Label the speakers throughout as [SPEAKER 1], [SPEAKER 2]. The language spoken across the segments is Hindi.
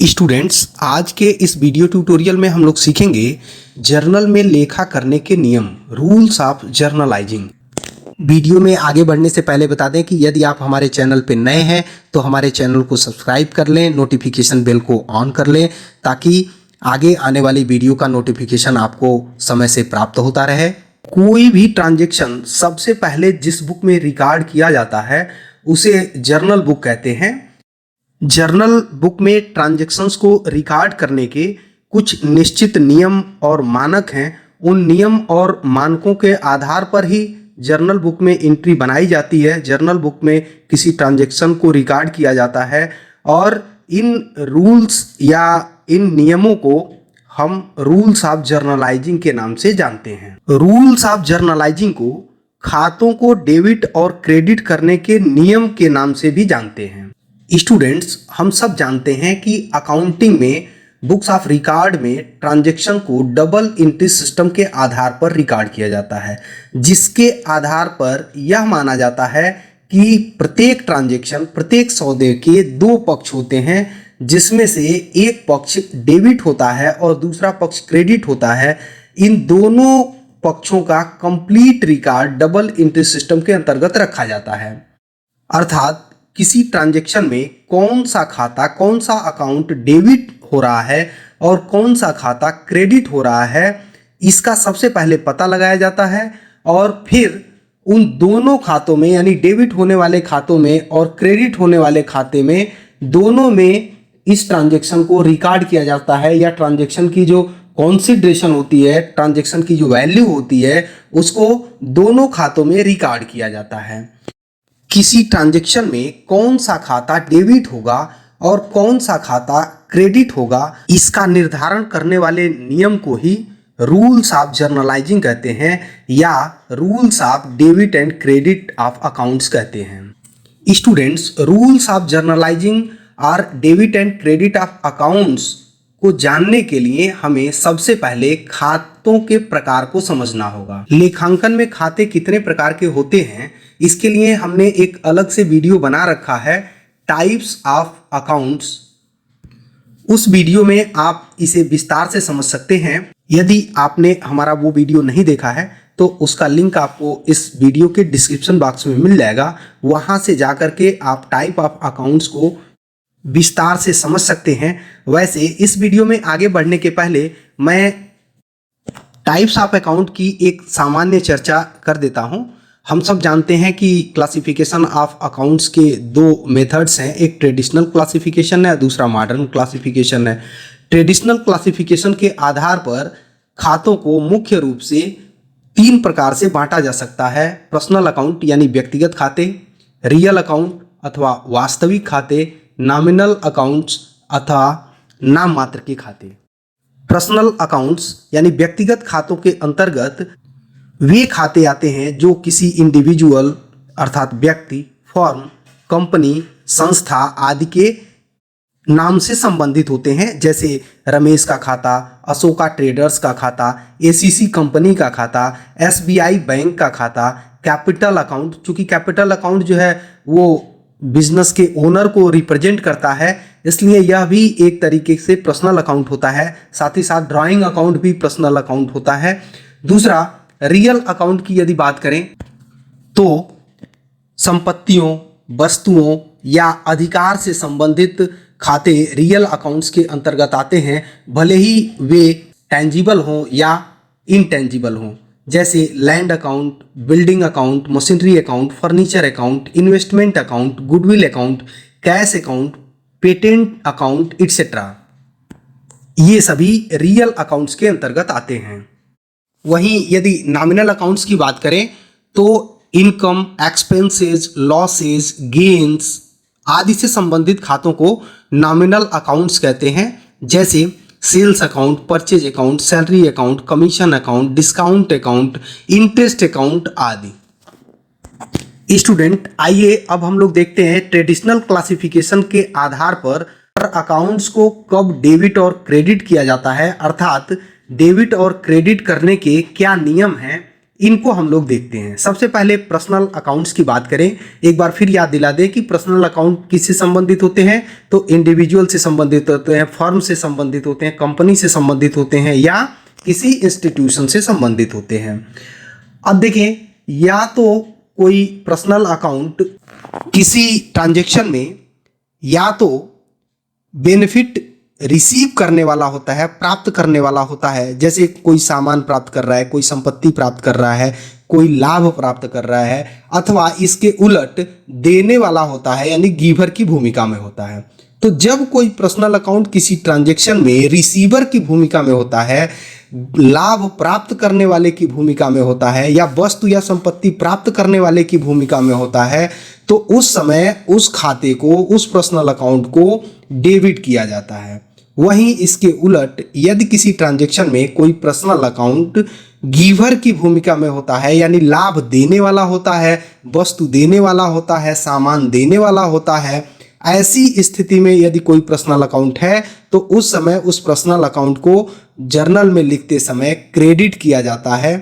[SPEAKER 1] स्टूडेंट्स, आज के इस वीडियो ट्यूटोरियल में हम लोग सीखेंगे जर्नल में लेखा करने के नियम, रूल्स ऑफ जर्नलाइजिंग। वीडियो में आगे बढ़ने से पहले बता दें कि यदि आप हमारे चैनल पर नए हैं तो हमारे चैनल को सब्सक्राइब कर लें, नोटिफिकेशन बेल को ऑन कर लें ताकि आगे आने वाली वीडियो का नोटिफिकेशन आपको समय से प्राप्त होता रहे। कोई भी ट्रांजेक्शन सबसे पहले जिस बुक में रिकॉर्ड किया जाता है उसे जर्नल बुक कहते हैं। जर्नल बुक में ट्रांजैक्शंस को रिकॉर्ड करने के कुछ निश्चित नियम और मानक हैं। उन नियम और मानकों के आधार पर ही जर्नल बुक में एंट्री बनाई जाती है। जर्नल बुक में किसी ट्रांजैक्शन को रिकॉर्ड किया जाता है और इन रूल्स या इन नियमों को हम रूल्स ऑफ जर्नलाइजिंग के नाम से जानते हैं। रूल्स ऑफ जर्नलाइजिंग को खातों को डेबिट और क्रेडिट करने के नियम के नाम से भी जानते हैं। स्टूडेंट्स, हम सब जानते हैं कि अकाउंटिंग में बुक्स ऑफ रिकॉर्ड में ट्रांजैक्शन को डबल एंट्री सिस्टम के आधार पर रिकॉर्ड किया जाता है, जिसके आधार पर यह माना जाता है कि प्रत्येक ट्रांजैक्शन, प्रत्येक सौदे के दो पक्ष होते हैं, जिसमें से एक पक्ष डेबिट होता है और दूसरा पक्ष क्रेडिट होता है। इन दोनों पक्षों का complete record double entry system के अंतर्गत रखा जाता है। अर्थात किसी ट्रांजैक्शन में कौन सा खाता, कौन सा अकाउंट डेबिट हो रहा है और कौन सा खाता क्रेडिट हो रहा है, इसका सबसे पहले पता लगाया जाता है और फिर उन दोनों खातों में, यानी डेबिट होने वाले खातों में और क्रेडिट होने वाले खाते में, दोनों में इस ट्रांजैक्शन को रिकॉर्ड किया जाता है या ट्रांजैक्शन की जो कॉन्सिडरेशन होती है, ट्रांजैक्शन की जो वैल्यू होती है, उसको दोनों खातों में रिकॉर्ड किया जाता है। किसी ट्रांजैक्शन में कौन सा खाता डेबिट होगा और कौन सा खाता क्रेडिट होगा, इसका निर्धारण करने वाले नियम को ही रूल्स ऑफ जर्नलाइजिंग कहते हैं या rules of debit and credit of accounts कहते हैं। स्टूडेंट्स, रूल्स ऑफ जर्नलाइजिंग और debit and credit of accounts को जानने के लिए हमें सबसे पहले खातों के प्रकार को समझना होगा। लेखांकन में खाते कितने प्रकार के होते हैं, इसके लिए हमने एक अलग से वीडियो बना रखा है, टाइप्स ऑफ अकाउंट्स। उस वीडियो में आप इसे विस्तार से समझ सकते हैं। यदि आपने हमारा वो वीडियो नहीं देखा है तो उसका लिंक आपको इस वीडियो के डिस्क्रिप्शन बॉक्स में मिल जाएगा। वहां से जाकर के आप टाइप ऑफ अकाउंट्स को विस्तार से समझ सकते हैं। वैसे इस वीडियो में आगे बढ़ने के पहले मैं टाइप्स ऑफ अकाउंट की एक सामान्य चर्चा कर देता हूं। हम सब जानते हैं कि क्लासिफिकेशन ऑफ अकाउंट्स के दो मेथड्स हैं, एक ट्रेडिशनल क्लासिफिकेशन है, दूसरा मॉडर्न क्लासिफिकेशन है। ट्रेडिशनल क्लासिफिकेशन के आधार पर खातों को मुख्य रूप से तीन प्रकार से बांटा जा सकता है। पर्सनल अकाउंट यानी व्यक्तिगत खाते, रियल अकाउंट अथवा वास्तविक खाते, नॉमिनल अकाउंट्स अथवा नाम मात्र के खाते। पर्सनल अकाउंट्स यानी व्यक्तिगत खातों के अंतर्गत वे खाते आते हैं जो किसी इंडिविजुअल अर्थात व्यक्ति, फर्म, कंपनी, संस्था आदि के नाम से संबंधित होते हैं, जैसे रमेश का खाता, अशोका ट्रेडर्स का खाता, एसीसी कंपनी का खाता, एसबीआई बैंक का खाता। कैपिटल अकाउंट, चूंकि कैपिटल अकाउंट जो है वो बिजनेस के ओनर को रिप्रेजेंट करता है, इसलिए यह भी एक तरीके से पर्सनल अकाउंट होता है। साथ ही साथ ड्राइंग अकाउंट भी पर्सनल अकाउंट होता है। दूसरा, रियल अकाउंट की यदि बात करें तो संपत्तियों, वस्तुओं या अधिकार से संबंधित खाते रियल अकाउंट्स के अंतर्गत आते हैं, भले ही वे टेंजिबल हों या इनटेंजिबल हों, जैसे land account, building account, machinery account, furniture account, investment account, goodwill account, cash account, patent account etcetera. ये सभी रियल अकाउंट्स के अंतर्गत आते हैं। वहीं यदि नॉमिनल अकाउंट्स की बात करें तो इनकम, एक्सपेंसेस, लॉसेस, गेन्स आदि से संबंधित खातों को नॉमिनल अकाउंट्स कहते हैं, जैसे sales account, purchase account, salary account, commission account, discount account, interest account आदि। स्टूडेंट, आइए अब हम लोग देखते हैं ट्रेडिशनल क्लासिफिकेशन के आधार पर अकाउंट्स को कब डेबिट और क्रेडिट किया जाता है, अर्थात डेबिट और क्रेडिट करने के क्या नियम हैं, इनको हम लोग देखते हैं। सबसे पहले पर्सनल अकाउंट्स की बात करें, एक बार फिर याद दिला दें कि पर्सनल अकाउंट किससे संबंधित होते हैं, तो इंडिविजुअल से संबंधित होते हैं, फर्म से संबंधित होते हैं, कंपनी से संबंधित होते हैं या किसी इंस्टीट्यूशन से संबंधित होते हैं। अब देखें, या तो कोई पर्सनल अकाउंट किसी ट्रांजैक्शन में या तो बेनिफिट रिसीव करने वाला होता है, प्राप्त करने वाला होता है, जैसे कोई सामान प्राप्त कर रहा है, कोई संपत्ति प्राप्त कर रहा है, कोई लाभ प्राप्त कर रहा है, अथवा इसके उलट देने वाला होता है, यानी गिवर की भूमिका में होता है। तो जब कोई पर्सनल अकाउंट किसी ट्रांजैक्शन में रिसीवर की भूमिका में होता है, लाभ प्राप्त करने वाले की भूमिका में होता है, या वस्तु या संपत्ति प्राप्त करने वाले की भूमिका में होता है, तो उस समय उस खाते को, उस पर्सनल अकाउंट को डेबिट किया जाता है। वहीं इसके उलट यदि किसी ट्रांजैक्शन में कोई पर्सनल अकाउंट गिवर की भूमिका में होता है, यानी लाभ देने वाला होता है, वस्तु देने वाला होता है, सामान देने वाला होता है, ऐसी स्थिति में यदि कोई पर्सनल अकाउंट है तो उस समय उस पर्सनल अकाउंट को जर्नल में लिखते समय क्रेडिट किया जाता है।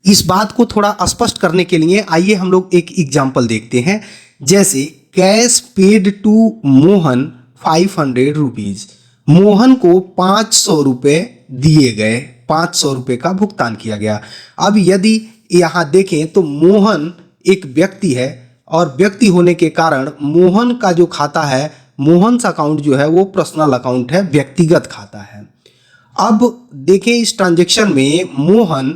[SPEAKER 1] इस बात को थोड़ा स्पष्ट करने के लिए आइए हम लोग एक एग्जाम्पल देखते हैं। जैसे cash paid to Mohan 500 rupees, Mohan को 500 रुपये दिए गए, 500 रुपये का भुगतान किया गया। अब यदि यहाँ देखें तो मोहन एक व्यक्ति है और व्यक्ति होने के कारण मोहन का जो खाता है, मोहन अकाउंट जो है वो पर्सनल अकाउंट है, व्यक्तिगत खाता है। अब देखें इस ट्रांजैक्शन में मोहन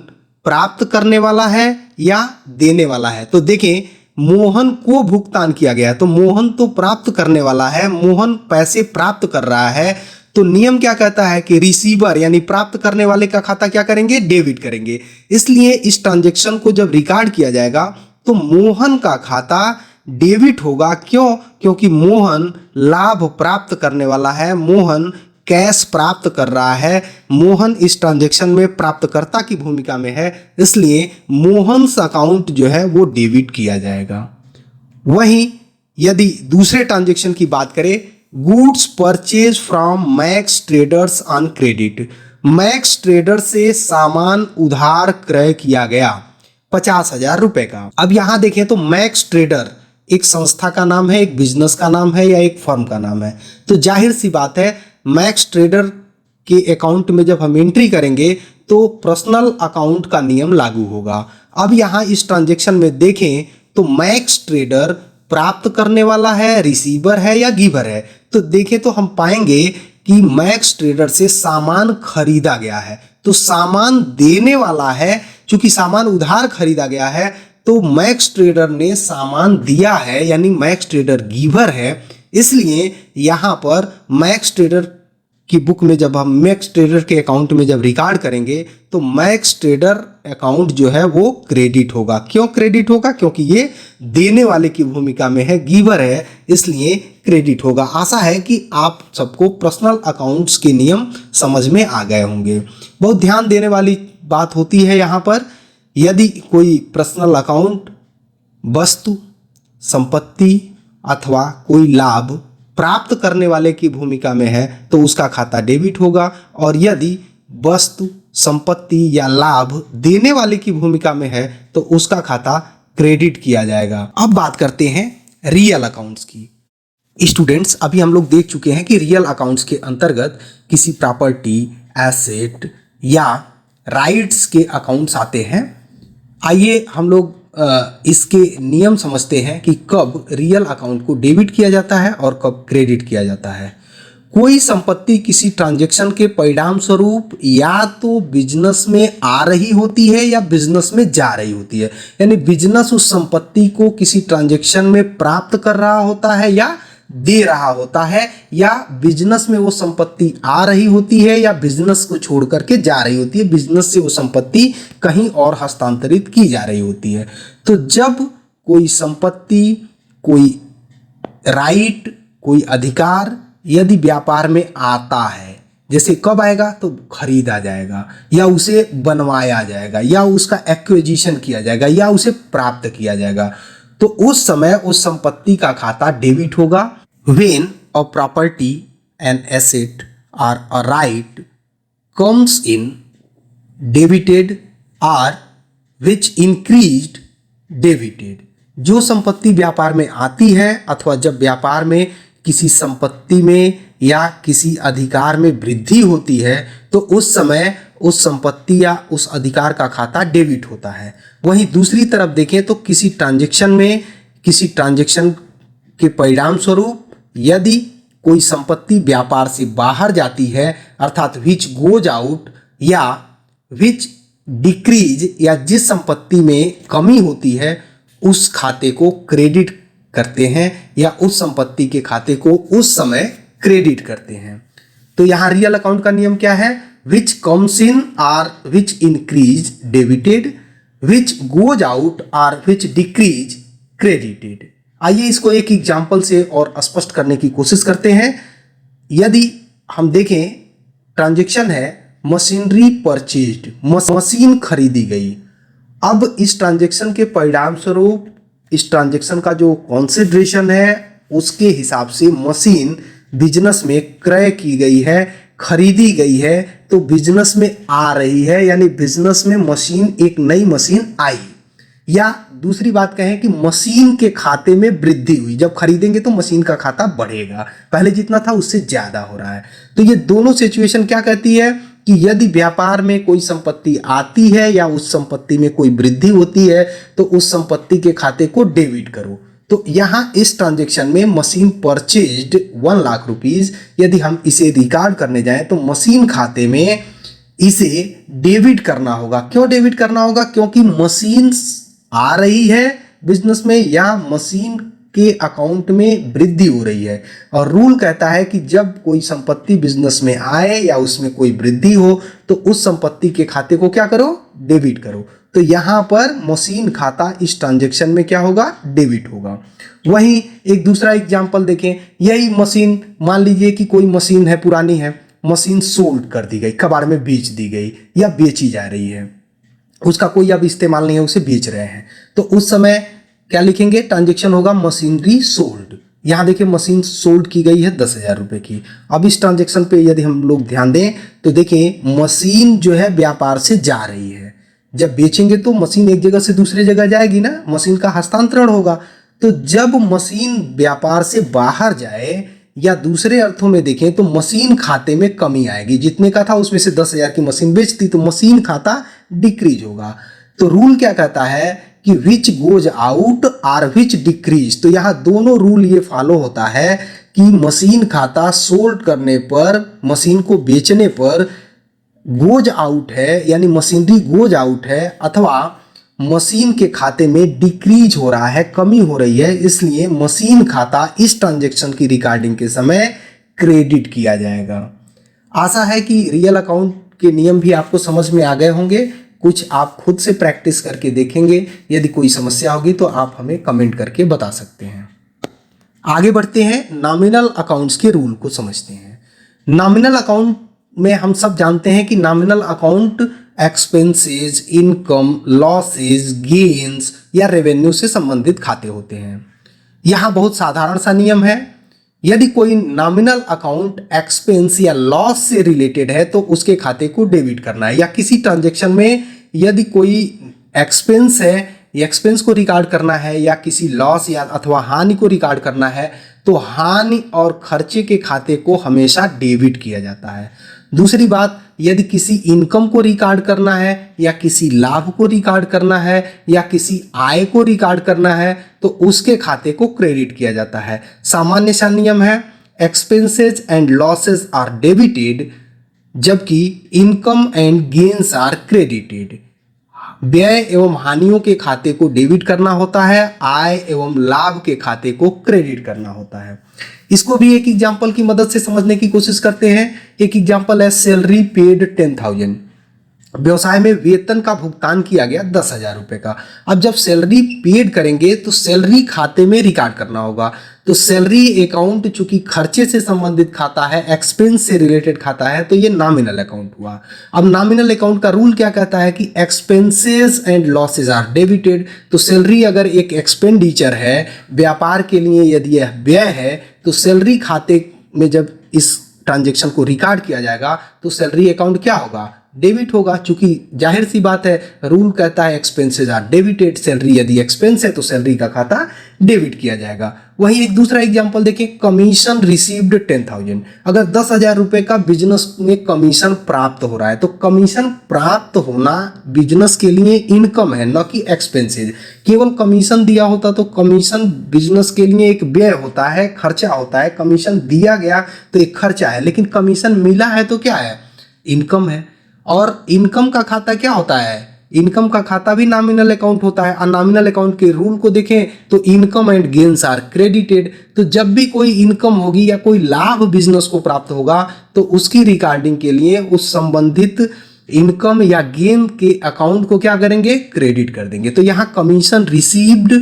[SPEAKER 1] प्राप्त करने वाला है या देने वाला है, तो देखें मोहन को भुगतान किया गया है, तो मोहन तो प्राप्त करने वाला है, मोहन पैसे प्राप्त कर रहा है, तो नियम क्या कहता है कि रिसीवर यानी प्राप्त करने वाले का खाता क्या करेंगे, डेबिट करेंगे। इसलिए इस ट्रांजैक्शन को जब रिकॉर्ड किया जाएगा तो मोहन का खाता डेबिट होगा। क्यों? क्योंकि मोहन लाभ प्राप्त करने वाला है, मोहन कैश प्राप्त कर रहा है, मोहन इस ट्रांजैक्शन में प्राप्तकर्ता की भूमिका में है, इसलिए मोहन अकाउंट जो है वो डेबिट किया जाएगा। वहीं यदि दूसरे ट्रांजैक्शन की बात करें, goods purchase from max traders on credit, max trader से सामान उधार क्रय किया गया 50,000 रुपए का। अब यहां देखें तो मैक्स ट्रेडर एक संस्था का नाम है, एक बिजनेस का नाम है या एक फर्म का नाम है, तो जाहिर सी बात है मैक्स ट्रेडर के अकाउंट में जब हम एंट्री करेंगे तो पर्सनल अकाउंट का नियम लागू होगा। अब यहां इस ट्रांजैक्शन में देखें तो मैक्स ट्रेडर प्राप्त करने वाला है, रिसीवर है या गिवर है, तो देखें तो हम पाएंगे कि मैक्स ट्रेडर से सामान खरीदा गया है, तो सामान देने वाला है। चूंकि सामान उधार खरीदा गया है तो मैक्स ट्रेडर ने सामान दिया है, यानी मैक्स ट्रेडर गिवर है, इसलिए यहां पर मैक्स ट्रेडर की बुक में जब हम मैक्स ट्रेडर के अकाउंट में जब रिकॉर्ड करेंगे तो मैक्स ट्रेडर अकाउंट जो है वो क्रेडिट होगा। क्यों क्रेडिट होगा? क्योंकि ये देने वाले की भूमिका में है, गिवर है, इसलिए क्रेडिट होगा। आशा है कि आप सबको पर्सनल अकाउंट्स के नियम समझ में आ गए होंगे। बहुत ध्यान देने वाली बात होती है यहाँ पर, यदि कोई पर्सनल अकाउंट वस्तु, संपत्ति अथवा कोई लाभ प्राप्त करने वाले की भूमिका में है तो उसका खाता डेबिट होगा, और यदि वस्तु, संपत्ति या लाभ देने वाले की भूमिका में है तो उसका खाता क्रेडिट किया जाएगा। अब बात करते हैं रियल अकाउंट्स की। स्टूडेंट्स, अभी हम लोग देख चुके हैं कि रियल अकाउंट्स के अंतर्गत किसी प्रॉपर्टी, एसेट या राइट्स के अकाउंट्स आते हैं। आइए हम लोग इसके नियम समझते हैं कि कब रियल अकाउंट को डेबिट किया जाता है और कब क्रेडिट किया जाता है। कोई संपत्ति किसी ट्रांजैक्शन के परिणाम स्वरूप या तो बिजनेस में आ रही होती है या बिजनेस में जा रही होती है, यानी बिजनेस उस संपत्ति को किसी ट्रांजैक्शन में प्राप्त कर रहा होता है या दे रहा होता है, या बिजनेस में वो संपत्ति आ रही होती है या बिजनेस को छोड़ करके जा रही होती है, बिजनेस से वो संपत्ति कहीं और हस्तांतरित की जा रही होती है। तो जब कोई संपत्ति, कोई राइट, कोई अधिकार यदि व्यापार में आता है, जैसे कब आएगा तो खरीदा जाएगा या उसे बनवाया जाएगा या उसका एक्विजिशन किया जाएगा या उसे प्राप्त किया जाएगा, तो उस समय उस संपत्ति का खाता डेबिट होगा। When a property, an asset or a right comes in debited or which increased debited. जो संपत्ति व्यापार में आती है अथवा जब व्यापार में किसी संपत्ति में या किसी अधिकार में वृद्धि होती है तो उस समय उस संपत्ति या उस अधिकार का खाता डेबिट होता है। वहीं दूसरी तरफ देखें तो किसी ट्रांजैक्शन के परिणाम स्वरूप यदि कोई संपत्ति व्यापार से बाहर जाती है अर्थात विच गोज आउट या विच डिक्रीज, या जिस संपत्ति में कमी होती है उस खाते को क्रेडिट करते हैं या उस संपत्ति के खाते को उस समय क्रेडिट करते हैं। तो यहाँ रियल अकाउंट का नियम क्या है? Which comes in are which increase debited, which goes out are which decrease credited. आइए इसको एक एग्जाम्पल से और स्पष्ट करने की कोशिश करते हैं। यदि हम देखें ट्रांजैक्शन है मशीनरी परचेज्ड, मशीन खरीदी गई। अब इस ट्रांजैक्शन के परिणाम स्वरूप इस ट्रांजैक्शन का जो कॉन्सिडरेशन है उसके हिसाब से मशीन बिजनेस में क्रय की गई है, खरीदी गई है, तो बिजनेस में आ रही है, यानी बिजनेस में मशीन, एक नई मशीन आई। या दूसरी बात कहें कि मशीन के खाते में वृद्धि हुई। जब खरीदेंगे तो मशीन का खाता बढ़ेगा, पहले जितना था उससे ज्यादा हो रहा है। तो ये दोनों सिचुएशन क्या कहती है कि यदि व्यापार में कोई संपत्ति आती है या उस संपत्ति में कोई वृद्धि होती है तो उस संपत्ति के खाते को डेबिट करो। तो यहाँ इस ट्रांजैक्शन में मशीन परचेज्ड 1 लाख रुपीज, यदि हम इसे रिकॉर्ड करने जाएं तो मशीन खाते में इसे डेबिट करना होगा। क्यों डेबिट करना होगा? क्योंकि मशीन आ रही है बिजनेस में या मशीन के अकाउंट में वृद्धि हो रही है। और रूल कहता है कि जब कोई संपत्ति बिजनेस में आए या उसमें कोई वृद्धि हो तो उस संपत्ति के खाते को क्या करो? डेबिट करो। तो यहाँ पर मशीन खाता इस ट्रांजैक्शन में क्या होगा? डेबिट होगा। वहीं एक दूसरा एग्जांपल देखें, यही मशीन, मान लीजिए कि कोई मशीन है, पुरानी है, मशीन सोल्ड कर दी गई, कबाड़ में बेच दी गई या बेची जा रही है, उसका कोई अब इस्तेमाल नहीं है, उसे बेच रहे हैं, तो उस समय क्या लिखेंगे? ट्रांजैक्शन होगा मशीनरी सोल्ड। यहाँ देखिए मशीन सोल्ड की गई है 10,000 रुपये की। अब इस ट्रांजैक्शन पे यदि हम लोग ध्यान दें तो देखिए मशीन जो है व्यापार से जा रही है। जब बेचेंगे तो मशीन एक जगह से दूसरी जगह जाएगी ना, मशीन का हस्तांतरण होगा। तो जब मशीन व्यापार से बाहर जाए या दूसरे अर्थों में देखें तो मशीन खाते में कमी आएगी। जितने का था उसमें से 10,000 की मशीन बेचती तो मशीन खाता डिक्रीज होगा। तो रूल क्या कहता है कि which goes out are which decrease. तो यहाँ दोनों रूल ये फॉलो होता है कि मशीन खाता सोल्ड करने पर, मशीन को बेचने पर गोज आउट है यानी मशीनरी गोज आउट है, अथवा मशीन के खाते में डिक्रीज हो रहा है, कमी हो रही है, इसलिए मशीन खाता इस ट्रांजैक्शन की रिकॉर्डिंग के समय क्रेडिट किया जाएगा। आशा है कि रियल अकाउंट के नियम भी आपको समझ में आ गए होंगे। कुछ आप खुद से प्रैक्टिस करके देखेंगे। यदि कोई समस्या होगी तो आप हमें कमेंट करके बता सकते हैं। आगे बढ़ते हैं, नॉमिनल अकाउंट्स के रूल को समझते हैं। नॉमिनल अकाउंट में हम सब जानते हैं कि nominal account expenses, income, losses, gains या रेवेन्यू से संबंधित खाते होते हैं। यहाँ बहुत साधारण सा नियम है, यदि कोई नॉमिनल अकाउंट एक्सपेंस या लॉस से रिलेटेड है तो उसके खाते को डेबिट करना है। या किसी ट्रांजैक्शन में यदि कोई एक्सपेंस है, एक्सपेंस को रिकॉर्ड करना है, या किसी लॉस या अथवा हानि को रिकॉर्ड करना है तो हानि और खर्चे के खाते को हमेशा डेबिट किया जाता है। दूसरी बात, यदि किसी इनकम को रिकॉर्ड करना है या किसी लाभ को रिकॉर्ड करना है या किसी आय को रिकॉर्ड करना है तो उसके खाते को क्रेडिट किया जाता है। सामान्य सा नियम है, expenses and losses are debited जबकि income and gains are credited. व्यय एवं हानियों के खाते को डेबिट करना होता है, आय एवं लाभ के खाते को क्रेडिट करना होता है। इसको भी एक एग्जांपल की मदद से समझने की कोशिश करते हैं। एक एग्जांपल है सैलरी पेड 10,000। व्यवसाय में वेतन का भुगतान किया गया 10,000 रुपये का। अब जब सैलरी पेड करेंगे तो सैलरी खाते में रिकॉर्ड करना होगा। तो सैलरी अकाउंट चूंकि खर्चे से संबंधित खाता है, एक्सपेंस से रिलेटेड खाता है, तो ये नॉमिनल अकाउंट हुआ। अब नॉमिनल अकाउंट का रूल क्या कहता है कि expenses and losses are debited. तो सैलरी अगर एक एक्सपेंडिचर है, व्यापार के लिए यदि यह व्यय है, तो सैलरी खाते में जब इस ट्रांजैक्शन को रिकॉर्ड किया जाएगा तो सैलरी अकाउंट क्या होगा? डेबिट होगा, चूंकि जाहिर सी बात है रूल कहता है एक्सपेंसेस आर डेबिटेड, सैलरी यदि एक्सपेंस है तो सैलरी का खाता डेबिट किया जाएगा। वहीं एक दूसरा एग्जांपल देखिए, कमीशन रिसीव्ड 10,000, अगर 10,000 रुपए का बिजनेस में कमीशन प्राप्त हो रहा है तो कमीशन प्राप्त होना बिजनेस के लिए इनकम है, न कि एक्सपेंसेस। केवल कमीशन दिया होता तो कमीशन बिजनेस के लिए एक व्यय होता है, खर्चा होता है। कमीशन दिया गया तो एक खर्चा है, लेकिन कमीशन मिला है तो क्या है, इनकम है। और इनकम का खाता क्या होता है, इनकम का खाता भी नॉमिनल अकाउंट होता है। और नॉमिनल अकाउंट के रूल को देखें तो income and gains are credited. तो जब भी कोई इनकम होगी या कोई लाभ बिजनेस को प्राप्त होगा तो उसकी रिकॉर्डिंग के लिए उस संबंधित इनकम या गेन के अकाउंट को क्या करेंगे, क्रेडिट कर देंगे। तो यहाँ कमीशन रिसीव्ड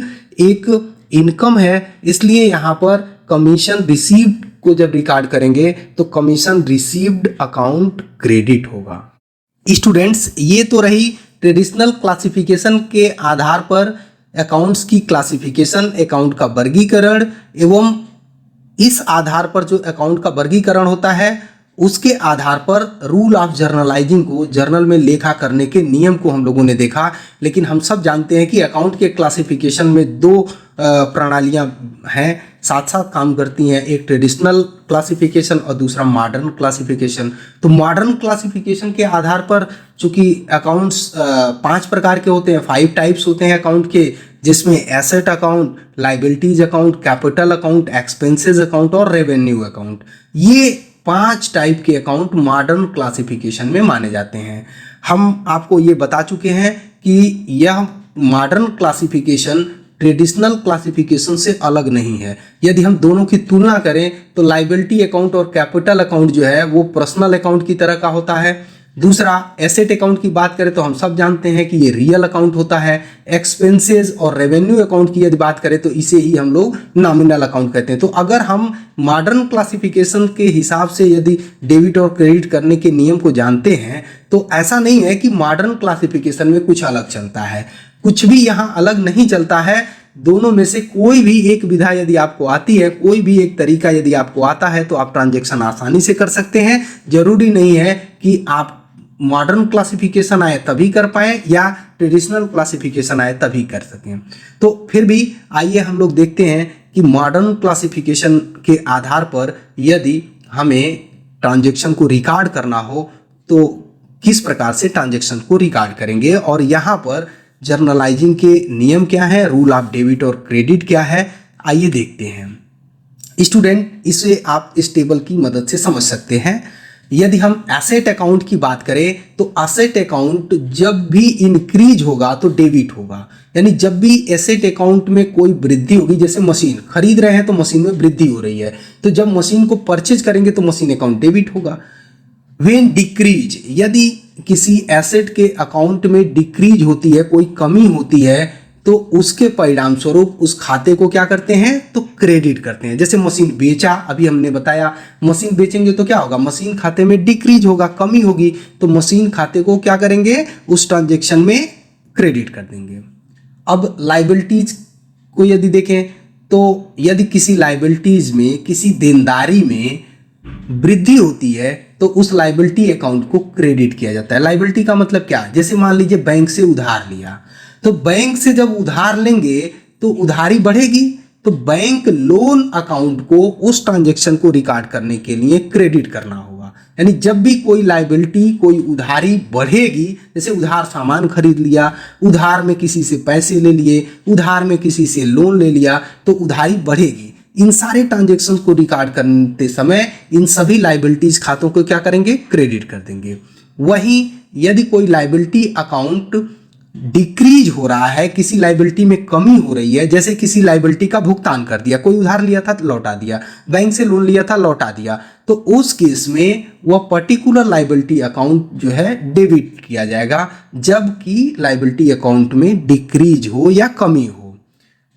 [SPEAKER 1] एक इनकम है, इसलिए यहाँ पर कमीशन रिसीव्ड को जब रिकॉर्ड करेंगे तो कमीशन रिसीव्ड अकाउंट क्रेडिट होगा। स्टूडेंट्स, ये तो रही ट्रेडिशनल क्लासिफिकेशन के आधार पर अकाउंट्स की क्लासिफिकेशन, अकाउंट का वर्गीकरण, एवं इस आधार पर जो अकाउंट का वर्गीकरण होता है उसके आधार पर रूल ऑफ जर्नलाइजिंग को, जर्नल में लेखा करने के नियम को हम लोगों ने देखा। लेकिन हम सब जानते हैं कि अकाउंट के क्लासिफिकेशन में दो प्रणालियां हैं, साथ साथ काम करती हैं, एक ट्रेडिशनल क्लासिफिकेशन और दूसरा मॉडर्न क्लासिफिकेशन। तो मॉडर्न क्लासिफिकेशन के आधार पर चूंकि अकाउंट्स 5 प्रकार के होते हैं, 5 टाइप्स होते हैं अकाउंट के, जिसमें asset account, liabilities account, capital account, expenses account और रेवेन्यू अकाउंट। ये 5 टाइप के अकाउंट मॉडर्न क्लासिफिकेशन में माने जाते हैं। हम आपको ये बता चुके हैं कि यह मॉडर्न क्लासिफिकेशन ट्रेडिशनल क्लासिफिकेशन से अलग नहीं है। यदि हम दोनों की तुलना करें तो लाइबिलिटी अकाउंट और कैपिटल अकाउंट जो है वो पर्सनल अकाउंट की तरह का होता है। दूसरा, एसेट अकाउंट की बात करें तो हम सब जानते हैं कि ये रियल अकाउंट होता है। एक्सपेंसेस और रेवेन्यू अकाउंट की यदि बात करें तो इसे ही हम लोग नॉमिनल अकाउंट कहते हैं। तो अगर हम मॉडर्न क्लासिफिकेशन के हिसाब से यदि डेबिट और क्रेडिट करने के नियम को जानते हैं तो ऐसा नहीं है कि मॉडर्न क्लासिफिकेशन में कुछ अलग चलता है, कुछ भी यहाँ अलग नहीं चलता है। दोनों में से कोई भी एक विधा यदि आपको आती है, कोई भी एक तरीका यदि आपको आता है तो आप ट्रांजैक्शन आसानी से कर सकते हैं। जरूरी नहीं है कि आप मॉडर्न क्लासिफिकेशन आए तभी कर पाए या ट्रेडिशनल क्लासिफिकेशन आए तभी कर सकें। तो फिर भी आइए हम लोग देखते हैं कि मॉडर्न क्लासिफिकेशन के आधार पर यदि हमें ट्रांजैक्शन को रिकॉर्ड करना हो तो किस प्रकार से ट्रांजैक्शन को रिकॉर्ड करेंगे, और यहाँ पर जर्नलाइजिंग के नियम क्या है, रूल ऑफ डेबिट और क्रेडिट क्या है, आइए देखते हैं। स्टूडेंट, इसे आप इस टेबल की मदद से समझ सकते हैं। यदि हम एसेट अकाउंट की बात करें तो एसेट अकाउंट जब भी इंक्रीज होगा तो डेबिट होगा, यानी जब भी एसेट अकाउंट में कोई वृद्धि होगी, जैसे मशीन खरीद रहे हैं तो मशीन में वृद्धि हो रही है, तो जब मशीन को परचेज करेंगे तो मशीन अकाउंट डेबिट होगा। व्हेन डिक्रीज, यदि किसी एसेट के अकाउंट में डिक्रीज होती है, कोई कमी होती है, तो उसके परिणाम स्वरूप उस खाते को क्या करते हैं, तो क्रेडिट करते हैं। जैसे मशीन बेचा, अभी हमने बताया मशीन बेचेंगे तो क्या होगा, मशीन खाते में डिक्रीज होगा, कमी होगी, तो मशीन खाते को क्या करेंगे, उस ट्रांजैक्शन में क्रेडिट कर देंगे। अब लाइबिलिटीज को यदि देखें तो यदि किसी लाइबिलिटीज में, किसी देनदारी में वृद्धि होती है तो उस लाइबिलिटी अकाउंट को क्रेडिट किया जाता है। लाइबिलिटी का मतलब क्या, जैसे मान लीजिए बैंक से उधार लिया, तो बैंक से जब उधार लेंगे तो उधारी बढ़ेगी, तो बैंक लोन अकाउंट को उस ट्रांजैक्शन को रिकॉर्ड करने के लिए क्रेडिट करना होगा। यानी जब भी कोई लाइबिलिटी, कोई उधारी बढ़ेगी, जैसे उधार सामान खरीद लिया, उधार में किसी से पैसे ले लिए, उधार में किसी से लोन ले लिया, तो उधारी बढ़ेगी। इन सारे ट्रांजैक्शन को रिकॉर्ड करते समय इन सभी लाइबिलिटीज खातों को क्या करेंगे, क्रेडिट कर देंगे। वहीं यदि कोई लाइबिलिटी अकाउंट डिक्रीज हो रहा है, किसी लाइबिलिटी में कमी हो रही है, जैसे किसी लाइबिलिटी का भुगतान कर दिया, कोई उधार लिया था लौटा दिया, बैंक से लोन लिया था लौटा दिया, तो उस केस में वह पर्टिकुलर लाइबिलिटी अकाउंट जो है डेबिट किया जाएगा, जबकि लाइबिलिटी अकाउंट में डिक्रीज हो या कमी हो।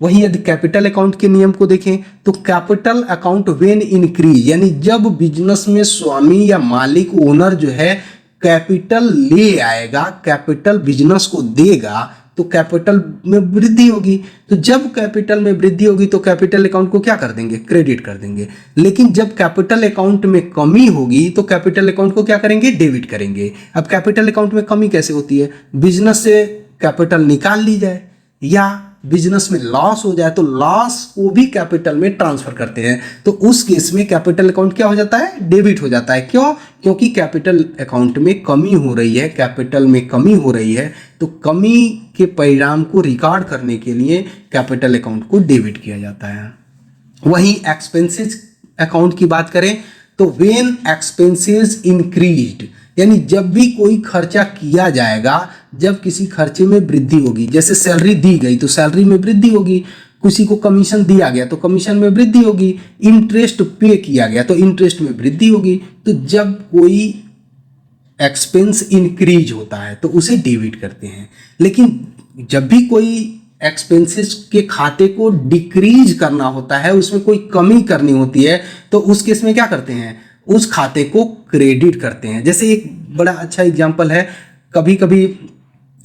[SPEAKER 1] वहीं यदि कैपिटल अकाउंट के नियम को देखें तो कैपिटल अकाउंट व्हेन इंक्रीज, यानी जब बिजनेस में स्वामी या मालिक, ओनर जो है कैपिटल ले आएगा, कैपिटल बिजनेस को देगा, तो कैपिटल में वृद्धि होगी। तो जब कैपिटल में वृद्धि होगी तो कैपिटल अकाउंट को क्या कर देंगे, क्रेडिट कर देंगे। लेकिन जब कैपिटल अकाउंट में कमी होगी तो कैपिटल अकाउंट को क्या करेंगे, डेबिट करेंगे। अब कैपिटल अकाउंट में कमी कैसे होती है, बिजनेस से कैपिटल निकाल ली जाए या बिजनेस में लॉस हो जाए तो लॉस को भी कैपिटल में ट्रांसफर करते हैं, तो उस केस में कैपिटल अकाउंट क्या हो जाता है, डेबिट हो जाता है। क्यों, क्योंकि कैपिटल अकाउंट में कमी हो रही है, कैपिटल में कमी हो रही है, तो कमी के परिणाम को रिकॉर्ड करने के लिए कैपिटल अकाउंट को डेबिट किया जाता है। वहीं एक्सपेंसेस अकाउंट की बात करें तो व्हेन एक्सपेंसेस इंक्रीज्ड, यानी जब भी कोई खर्चा किया जाएगा, जब किसी खर्चे में वृद्धि होगी, जैसे सैलरी दी गई तो सैलरी में वृद्धि होगी, किसी को कमीशन दिया गया तो कमीशन में वृद्धि होगी, इंटरेस्ट पे किया गया तो इंटरेस्ट में वृद्धि होगी। तो जब कोई एक्सपेंस इंक्रीज होता है तो उसे डेबिट करते हैं। लेकिन जब भी कोई एक्सपेंसेस के खाते को डिक्रीज करना होता है, उसमें कोई कमी करनी होती है, तो उस केस में क्या करते हैं, उस खाते को क्रेडिट करते हैं। जैसे एक बड़ा अच्छा एग्जांपल है, कभी कभी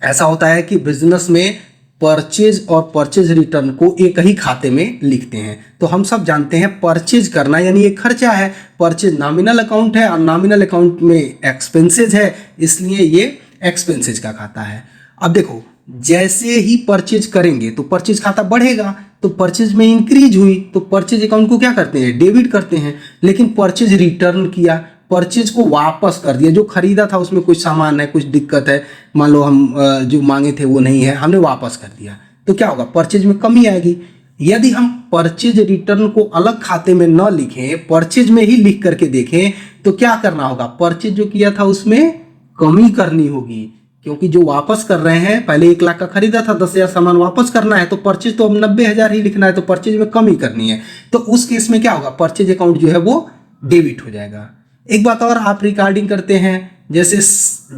[SPEAKER 1] ऐसा होता है कि बिजनेस में परचेज और परचेज रिटर्न को एक ही खाते में लिखते हैं। तो हम सब जानते हैं परचेज करना यानी एक खर्चा है, परचेज नॉमिनल अकाउंट है और नॉमिनल अकाउंट में एक्सपेंसेज है, इसलिए ये एक्सपेंसेज का खाता है। अब देखो, जैसे ही परचेज करेंगे तो परचेज खाता बढ़ेगा, तो परचेज में इंक्रीज हुई तो परचेज अकाउंट को क्या करते हैं, डेबिट करते हैं। लेकिन परचेज रिटर्न किया, परचेज को वापस कर दिया, जो खरीदा था उसमें कुछ सामान है, कुछ दिक्कत है, मान लो हम जो मांगे थे वो नहीं है, हमने वापस कर दिया, तो क्या होगा, परचेज में कमी आएगी। यदि हम परचेज रिटर्न को अलग खाते में न लिखें, परचेज में ही लिख करके देखें, तो क्या करना होगा, परचेज जो किया था उसमें कमी करनी होगी, क्योंकि जो वापस कर रहे हैं, पहले 1 लाख का खरीदा था, 10,000 सामान वापस करना है, तो परचेज तो अब 90,000 ही लिखना है, तो परचेज में कमी करनी है। तो उस केस में क्या होगा, परचेज अकाउंट जो है वो डेबिट हो जाएगा। एक बात और आप रिकॉर्डिंग करते हैं, जैसे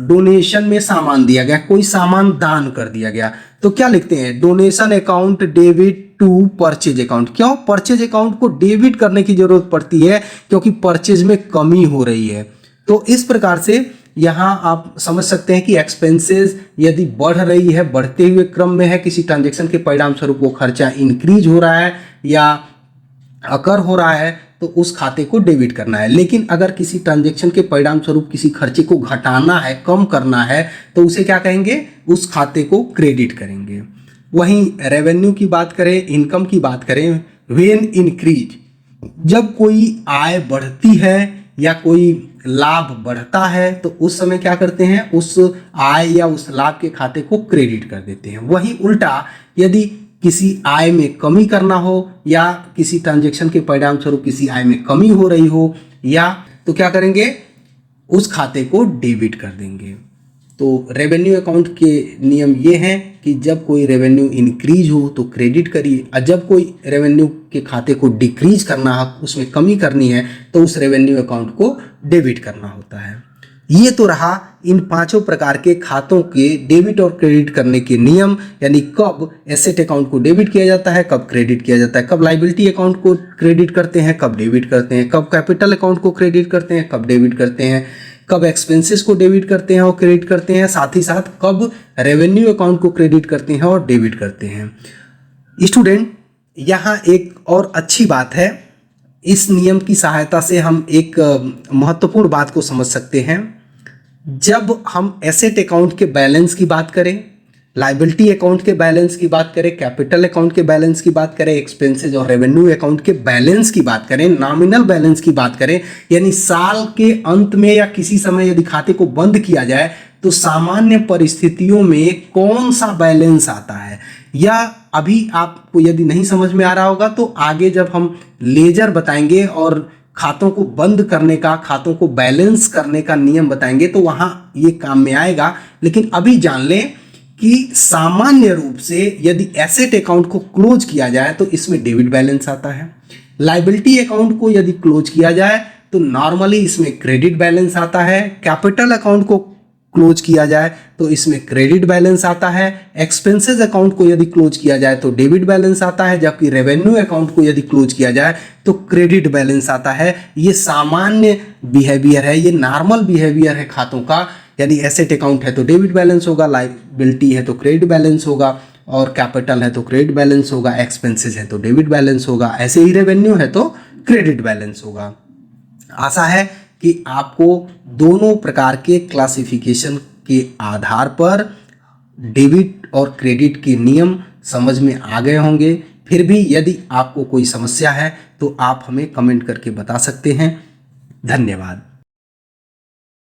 [SPEAKER 1] डोनेशन में सामान दिया गया, कोई सामान दान कर दिया गया, तो क्या लिखते हैं, donation account debit to purchase account. क्यों, परचेज अकाउंट को डेबिट करने की जरूरत पड़ती है क्योंकि परचेज में कमी हो रही है। तो इस प्रकार से यहाँ आप समझ सकते हैं कि एक्सपेंसेस यदि बढ़ रही है, बढ़ते हुए क्रम में है, किसी ट्रांजेक्शन के परिणाम स्वरूप वो खर्चा इंक्रीज हो रहा है या अकर हो रहा है, तो उस खाते को डेबिट करना है। लेकिन अगर किसी ट्रांजेक्शन के परिणाम स्वरूप किसी खर्चे को घटाना है, कम करना है, तो उसे क्या कहेंगे, उस खाते को क्रेडिट करेंगे। वहीं रेवेन्यू की बात करें, इनकम की बात करें, व्हेन इंक्रीज, जब कोई आय बढ़ती है या कोई लाभ बढ़ता है तो उस समय क्या करते हैं, उस आय या उस लाभ के खाते को क्रेडिट कर देते हैं। वहीं उल्टा, यदि किसी आय में कमी करना हो या किसी ट्रांजैक्शन के परिणाम स्वरूप किसी आय में कमी हो रही हो या, तो क्या करेंगे, उस खाते को डेबिट कर देंगे। तो रेवेन्यू अकाउंट के नियम ये हैं कि जब कोई रेवेन्यू इंक्रीज हो तो क्रेडिट करिए, और जब कोई रेवेन्यू के खाते को डिक्रीज करना है, उसमें कमी करनी है, तो उस रेवेन्यू अकाउंट को डेबिट करना होता है। ये तो रहा इन 5 प्रकार के खातों के डेबिट और क्रेडिट करने के नियम, यानी कब एसेट अकाउंट को डेबिट किया जाता है, कब क्रेडिट किया जाता है, कब लाइबिलिटी अकाउंट को क्रेडिट करते हैं, कब डेबिट करते हैं, कब कैपिटल अकाउंट को क्रेडिट करते हैं, कब डेबिट करते हैं, कब एक्सपेंसेस को डेबिट करते हैं और क्रेडिट करते हैं, साथ ही साथ कब रेवेन्यू अकाउंट को क्रेडिट करते हैं और डेबिट करते हैं। स्टूडेंट, यहाँ एक और अच्छी बात है, इस नियम की सहायता से हम एक महत्वपूर्ण बात को समझ सकते हैं। जब हम एसेट अकाउंट के बैलेंस की बात करें, लाइबिलिटी अकाउंट के बैलेंस की बात करें, कैपिटल अकाउंट के बैलेंस की बात करें, एक्सपेंसेस और रेवेन्यू अकाउंट के बैलेंस की बात करें, नॉमिनल बैलेंस की बात करें, यानी साल के अंत में या किसी समय यदि खाते को बंद किया जाए तो सामान्य परिस्थितियों में कौन सा बैलेंस आता है, या अभी आपको यदि नहीं समझ में आ रहा होगा तो आगे जब हम लेजर बताएंगे और खातों को बंद करने का, खातों को बैलेंस करने का नियम बताएंगे तो वहां ये काम में आएगा। लेकिन अभी जान लें कि सामान्य रूप से यदि एसेट अकाउंट को क्लोज किया जाए तो इसमें डेबिट बैलेंस आता है, लाइबिलिटी अकाउंट को यदि क्लोज किया जाए तो नॉर्मली इसमें क्रेडिट बैलेंस आता है, कैपिटल अकाउंट को क्लोज किया जाए तो इसमें क्रेडिट बैलेंस आता है, एक्सपेंसेस अकाउंट को यदि क्लोज किया जाए तो डेबिट बैलेंस आता है, जबकि रेवेन्यू अकाउंट को यदि क्लोज किया जाए तो क्रेडिट बैलेंस आता है। ये सामान्य बिहेवियर है, ये नॉर्मल बिहेवियर है खातों का, यानी एसेट अकाउंट है तो डेबिट बैलेंस होगा, लायबिलिटी है तो क्रेडिट बैलेंस होगा, और कैपिटल है तो क्रेडिट बैलेंस होगा, एक्सपेंसेस है तो डेबिट बैलेंस होगा, ऐसे ही रेवेन्यू है तो क्रेडिट बैलेंस होगा। आशा है कि आपको दोनों प्रकार के क्लासिफिकेशन के आधार पर डेबिट और क्रेडिट के नियम समझ में आ गए होंगे। फिर भी यदि आपको कोई समस्या है तो आप हमें कमेंट करके बता सकते हैं। धन्यवाद।